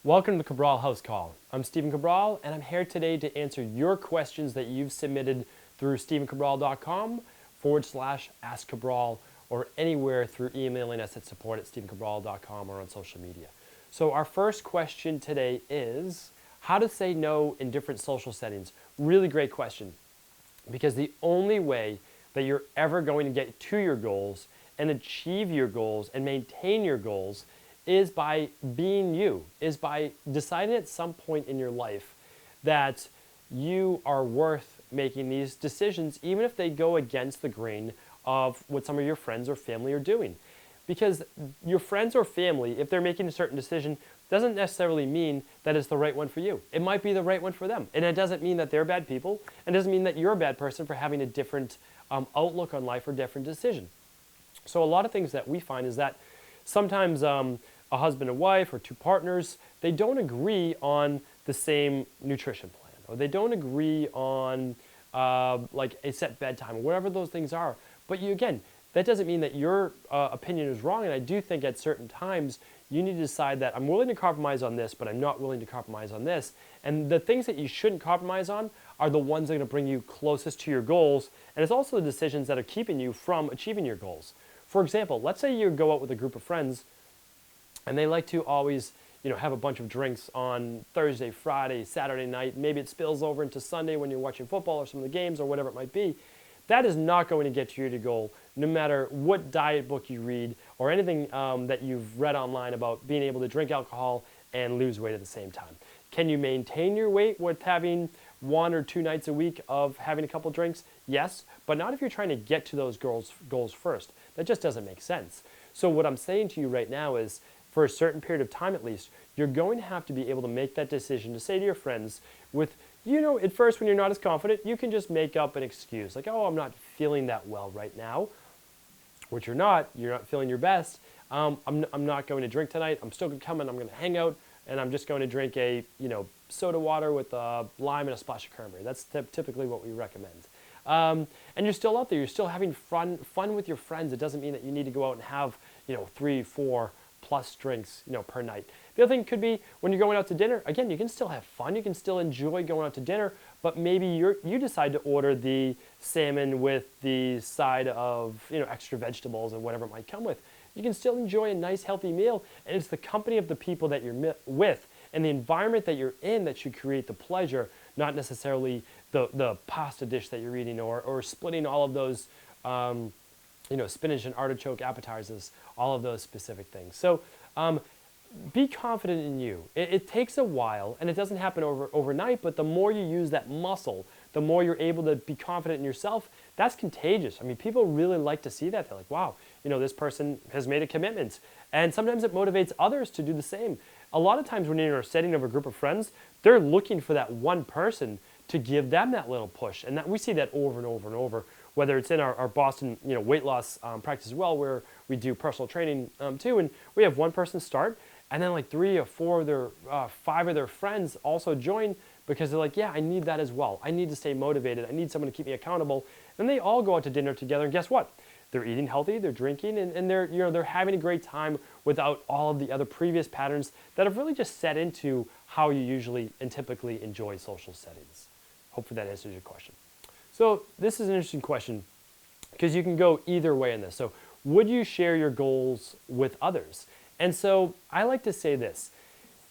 Welcome to Cabral House Call. I'm Stephen Cabral, and I'm here today to answer your questions that you've submitted through stephencabral.com/Ask Cabral or anywhere through emailing us at support@stephencabral.com or on social media. So our first question today is how to say no in different social settings. Really great question, because the only way that you're ever going to get to your goals and achieve your goals and maintain your goals is by being you, is by deciding at some point in your life that you are worth making these decisions, even if they go against the grain of what some of your friends or family are doing. Because your friends or family, if they're making a certain decision, doesn't necessarily mean that it's the right one for you. It might be the right one for them. And it doesn't mean that they're bad people, and it doesn't mean that you're a bad person for having a different outlook on life or different decision. So a lot of things that we find is that sometimes a husband and wife or two partners, they don't agree on the same nutrition plan, or they don't agree on like a set bedtime, or whatever those things are. But again, that doesn't mean that your opinion is wrong. And I do think at certain times you need to decide that I'm willing to compromise on this, but I'm not willing to compromise on this. And the things that you shouldn't compromise on are the ones that are going to bring you closest to your goals. And it's also the decisions that are keeping you from achieving your goals. For example, let's say you go out with a group of friends and they like to always, have a bunch of drinks on Thursday, Friday, Saturday night. Maybe it spills over into Sunday when you're watching football or some of the games or whatever it might be. That is not going to get you to your goal, no matter what diet book you read or anything that you've read online about being able to drink alcohol and lose weight at the same time. Can you maintain your weight with having 1 or 2 nights a week of having a couple drinks? Yes, but not if you're trying to get to those goals first. That just doesn't make sense. So what I'm saying to you right now is, for a certain period of time at least, you're going to have to be able to make that decision to say to your friends with, at first when you're not as confident, you can just make up an excuse. Like, oh, I'm not feeling that well right now, which you're not feeling your best. I'm not going to drink tonight. I'm still going to come and I'm going to hang out, and I'm just going to drink a, soda water with a lime and a splash of cranberry. That's typically what we recommend. And you're still out there. You're still having fun with your friends. It doesn't mean that you need to go out and have, 3, 4 plus drinks, per night. The other thing could be when you're going out to dinner, again, you can still have fun. You can still enjoy going out to dinner, but maybe you decide to order the salmon with the side of, extra vegetables and whatever it might come with. You can still enjoy a nice, healthy meal, and it's the company of the people that you're with and the environment that you're in that should create the pleasure, not necessarily the pasta dish that you're eating or splitting all of those spinach and artichoke appetizers, all of those specific things. So be confident in you. It takes a while, and it doesn't happen overnight, but the more you use that muscle, the more you're able to be confident in yourself. That's contagious. I mean, people really like to see that. They're like, wow, this person has made a commitment. And sometimes it motivates others to do the same. A lot of times when you're in a setting of a group of friends, they're looking for that one person to give them that little push. And we see that over and over and over, whether it's in our Boston weight loss practice as well, where we do personal training too. And we have one person start, and then like 3 or 4 of their 5 of their friends also join, because they're like, yeah, I need that as well. I need to stay motivated. I need someone to keep me accountable. And they all go out to dinner together, and guess what? They're eating healthy, they're drinking, and they're having a great time without all of the other previous patterns that have really just set into how you usually and typically enjoy social settings. Hopefully that answers your question. So this is an interesting question, because you can go either way in this. So would you share your goals with others? And so I like to say this: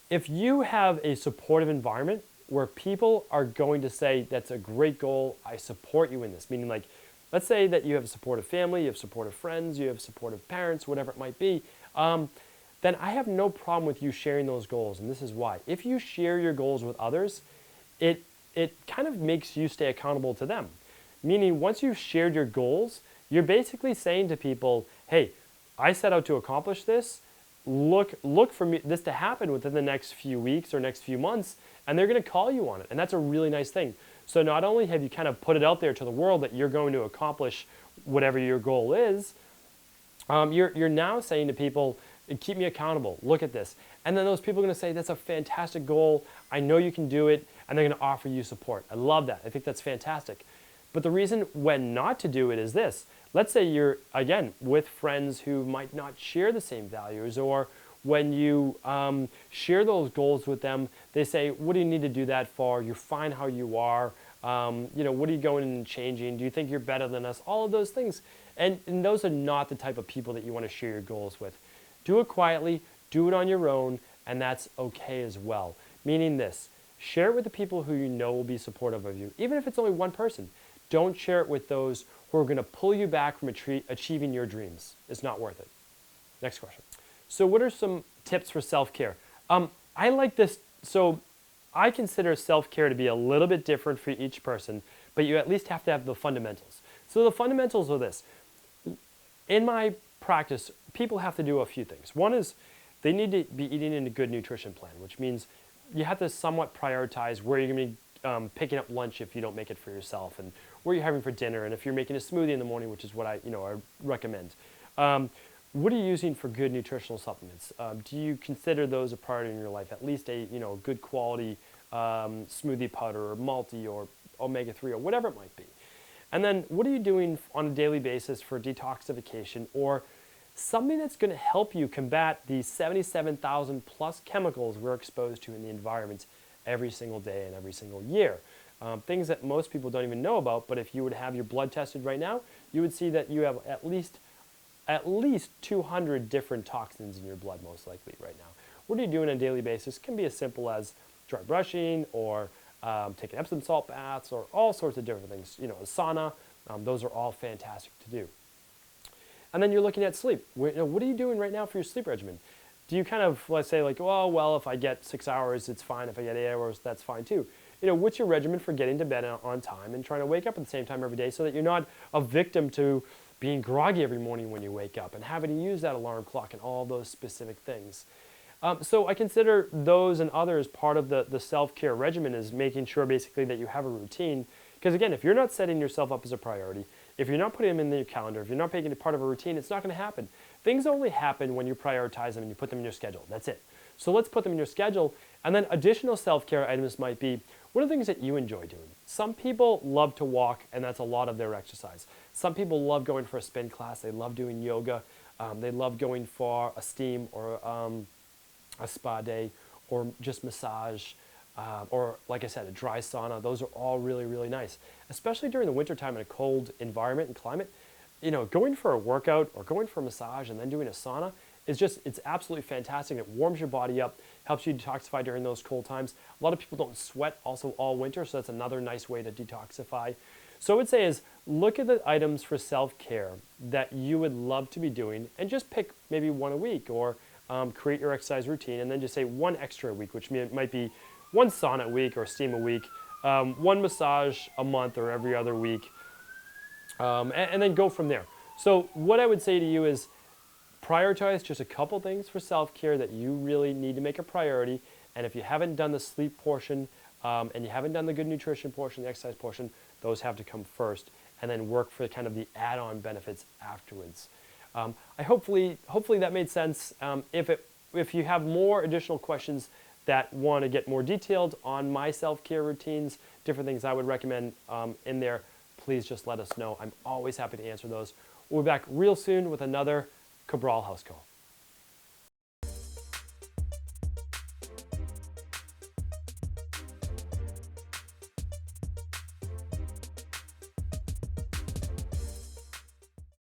if you have a supportive environment where people are going to say, that's a great goal, I support you in this, meaning like, let's say that you have a supportive family, you have supportive friends, you have supportive parents, whatever it might be, then I have no problem with you sharing those goals. And this is why. If you share your goals with others, it kind of makes you stay accountable to them. Meaning, once you've shared your goals, you're basically saying to people, hey, I set out to accomplish this. Look for this to happen within the next few weeks or next few months, and they're going to call you on it. And that's a really nice thing. So not only have you kind of put it out there to the world that you're going to accomplish whatever your goal is, you're now saying to people, keep me accountable, look at this. And then those people are going to say, that's a fantastic goal, I know you can do it, and they're going to offer you support. I love that. I think that's fantastic. But the reason when not to do it is this. Let's say you're, again, with friends who might not share the same values, or when you share those goals with them, they say, what do you need to do that for? You're fine how you are. What are you going and changing? Do you think you're better than us? All of those things. And those are not the type of people that you want to share your goals with. Do it quietly, do it on your own, and that's okay as well. Meaning this, share it with the people who you know will be supportive of you, even if it's only one person. Don't share it with those who are going to pull you back from achieving your dreams. It's not worth it. Next question. So what are some tips for self-care? I like this. So I consider self-care to be a little bit different for each person, but you at least have to have the fundamentals. So the fundamentals are this. In my practice, people have to do a few things. One is they need to be eating in a good nutrition plan, which means you have to somewhat prioritize where you're going to be picking up lunch if you don't make it for yourself, and where you're having for dinner, and if you're making a smoothie in the morning, which is what I recommend. What are you using for good nutritional supplements? Do you consider those a priority in your life? At least a good quality smoothie powder or multi or omega-3 or whatever it might be. And then what are you doing on a daily basis for detoxification or something that's going to help you combat the 77,000 plus chemicals we're exposed to in the environment every single day and every single year. Things that most people don't even know about, but if you would have your blood tested right now, you would see that you have at least 200 different toxins in your blood, most likely right now. What are you doing on a daily basis? It can be as simple as dry brushing or taking Epsom salt baths or all sorts of different things. A sauna, those are all fantastic to do. And then you're looking at sleep. What are you doing right now for your sleep regimen? Do you kind of, let's say, like, oh, well, if I get 6 hours, it's fine. If I get 8 hours, that's fine too. What's your regimen for getting to bed on time and trying to wake up at the same time every day so that you're not a victim to being groggy every morning when you wake up and having to use that alarm clock and all those specific things. So I consider those and others part of the self-care regimen is making sure basically that you have a routine. Because again, if you're not setting yourself up as a priority, if you're not putting them in your calendar, if you're not making it part of a routine, it's not going to happen. Things only happen when you prioritize them and you put them in your schedule. That's it. So let's put them in your schedule. And then additional self-care items might be, what are the things that you enjoy doing? Some people love to walk, and that's a lot of their exercise. Some people love going for a spin class. They love doing yoga. They love going for a steam or a spa day or just massage or, like I said, a dry sauna. Those are all really, really nice, especially during the wintertime in a cold environment and climate. Going for a workout or going for a massage and then doing a sauna it's absolutely fantastic. It warms your body up, helps you detoxify during those cold times. A lot of people don't sweat also all winter, so that's another nice way to detoxify. So I would say is look at the items for self-care that you would love to be doing and just pick maybe one a week or create your exercise routine and then just say one extra a week, which might be one sauna a week or steam a week, one massage a month or every other week, and then go from there. So what I would say to you is prioritize just a couple things for self-care that you really need to make a priority. And if you haven't done the sleep portion and you haven't done the good nutrition portion, the exercise portion, those have to come first and then work for kind of the add-on benefits afterwards. Hopefully that made sense. If you have more additional questions that want to get more detailed on my self-care routines, different things I would recommend in there, please just let us know. I'm always happy to answer those. We'll be back real soon with another Cabral House Call.